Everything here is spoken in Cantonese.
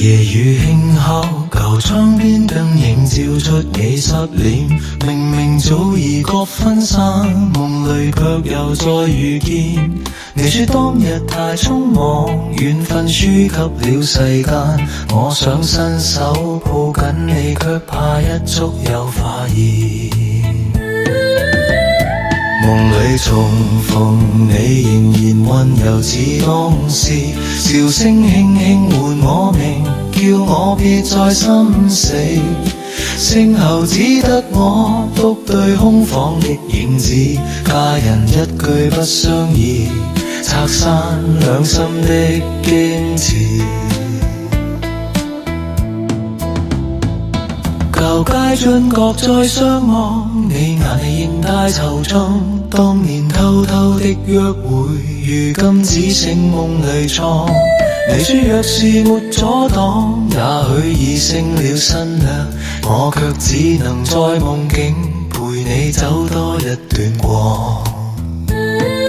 夜雨輕敲，舊窗邊燈映照出你側臉。明明早已各分散，夢裏卻又再遇見。你說當日太匆忙，緣分輸給了世間。我想伸手抱緊你，卻怕一觸又發現。夢裏重逢你，仍然溫柔似當時，笑聲輕輕喚我名，叫我別再心死。聲後只得我獨對空房的影子，家人一句不相宜，拆散兩心的矜持。舊街盡各再相望，你眼裏仍帶惆悵。當年偷偷的約會，如今只剩夢裏藏。你說若是沒阻擋，也許已勝了新娘，我卻只能在夢境陪你走多一段過。